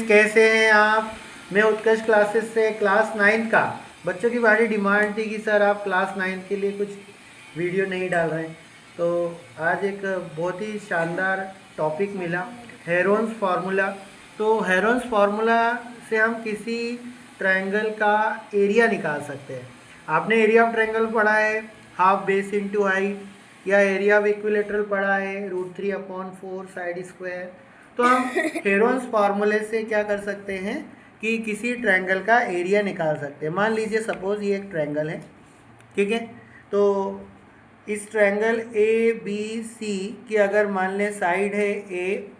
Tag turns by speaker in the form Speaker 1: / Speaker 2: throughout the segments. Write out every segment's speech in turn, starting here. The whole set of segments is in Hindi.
Speaker 1: स्टूडेंट्स, कैसे हैं आप? मैं उत्कर्ष क्लासेस से क्लास 9 का बच्चों की बड़ी डिमांड थी कि सर आप क्लास 9 के लिए कुछ वीडियो नहीं डाल रहे हैं, तो आज एक बहुत ही शानदार टॉपिक मिला, हेरोन्स फार्मूला। तो हेरोन्स फार्मूला से हम किसी ट्रायंगल का एरिया निकाल सकते हैं। आपने एरिया ऑफ ट्रायंगल पढ़ा है, हाफ बेस इंटू हाइट, या एरिया ऑफ इक्विलेटरल पढ़ा है, √3/4 साइड स्क्वायर। तो हम हेरोन्स फार्मूले से क्या कर सकते हैं कि किसी ट्रायंगल का एरिया निकाल सकते हैं। मान लीजिए सपोज ये एक ट्रायंगल है, ठीक है। तो इस ट्रायंगल ए बी सी की अगर मान लें साइड है ए,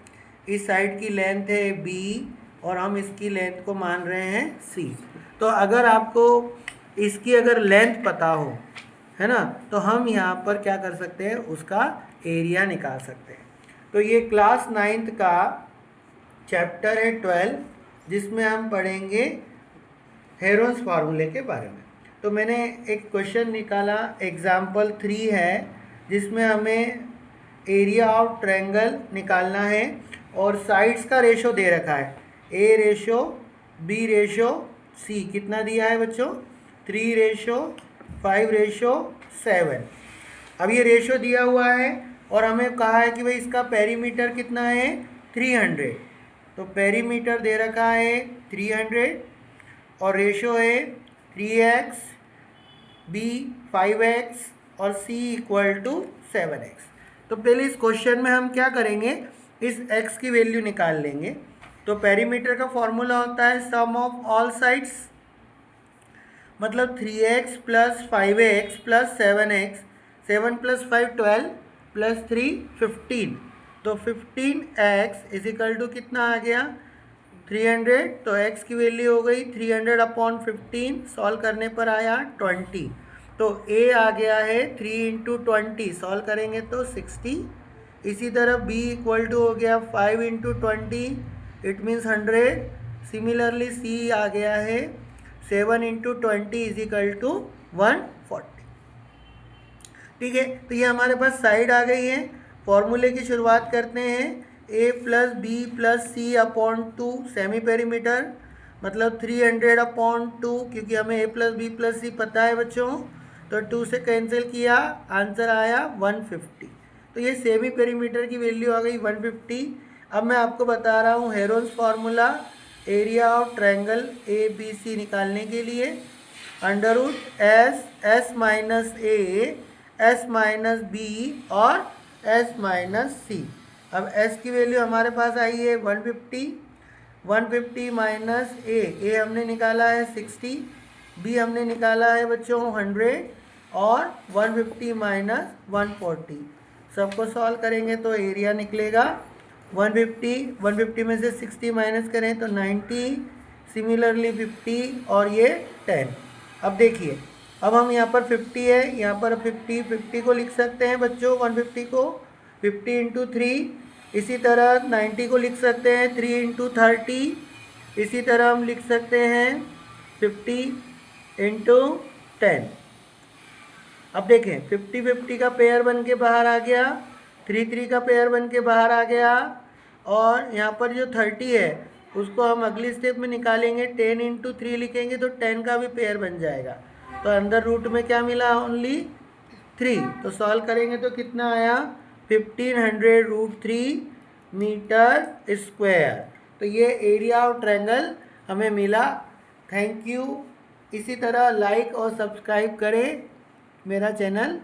Speaker 1: इस साइड की लेंथ है बी और हम इसकी लेंथ को मान रहे हैं सी। तो अगर आपको इसकी अगर लेंथ पता हो, है ना, तो हम यहाँ पर क्या कर सकते हैं, उसका एरिया निकाल सकते हैं। तो ये क्लास 9th का चैप्टर है 12, जिसमें हम पढ़ेंगे हेरोन्स फार्मूले के बारे में। तो मैंने एक क्वेश्चन निकाला, एग्जाम्पल 3 है, जिसमें हमें एरिया ऑफ ट्रायंगल निकालना है और साइड्स का रेशो दे रखा है, ए रेशो बी रेशो सी। कितना दिया है बच्चों? 3:5:7। अब ये रेशो दिया हुआ है और हमें कहा है कि भाई इसका पेरीमीटर कितना है, 300। तो पेरीमीटर दे रखा है 300 और रेशो है 3x, b 5x और c = 7x। तो पहले इस क्वेश्चन में हम क्या करेंगे, इस x की वैल्यू निकाल लेंगे। तो पेरीमीटर का फॉर्मूला होता है सम ऑफ ऑल साइड्स, मतलब 3x + 5x + 7x, 7 + 5 12 + 3 15। तो 15x = कितना आ गया, 300। तो x की वैल्यू हो गई 300/15, सॉल्व करने पर आया 20। तो a आ गया है 3 × 20, सॉल्व करेंगे तो 60। इसी तरह b = हो गया 5 × 20, इट मीन्स 100। सिमिलरली c आ गया है 7 × 20 = 140। ठीक है, तो ये हमारे पास साइड आ गई है। फॉर्मूले की शुरुआत करते हैं, a + b + c/2 semi perimeter, मतलब 300/2, क्योंकि हमें a + b + c पता है बच्चों, तो 2 से कैंसिल किया, आंसर आया 150। तो ये सेमी पेरीमीटर की वैल्यू आ गई 150। अब मैं आपको बता रहा हूँ Heron's formula area of triangle A B C निकालने के लिए, √S S - A S - B और S - C। अब S की वैल्यू हमारे पास आई है 150, 150 - A हमने निकाला है 60, B हमने निकाला है बच्चों 100 और 150 - 140। सबको सॉल्व करेंगे तो एरिया निकलेगा 150 में से 60 माइनस करें तो 90, सिमिलरली 50 और ये 10। अब देखिए, अब हम यहाँ पर 50 है, यहाँ पर 50 को लिख सकते हैं बच्चों, 150 को 50 × 3। इसी तरह 90 को लिख सकते हैं 3 × 30। इसी तरह हम लिख सकते हैं 50 × 10। अब देखें 50 का पेयर बन के बाहर आ गया, 3 का पेयर बन के बाहर आ गया, और यहाँ पर जो 30 है उसको हम अगली स्टेप में निकालेंगे, 10 × 3 लिखेंगे तो 10 का भी पेयर बन जाएगा। तो अंदर रूट में क्या मिला, ओनली 3। तो सॉल्व करेंगे तो कितना आया, 1500√3 मीटर स्क्वायर। तो ये एरिया ऑफ ट्रायंगल हमें मिला। Thank you. इसी तरह लाइक और सब्सक्राइब करें मेरा चैनल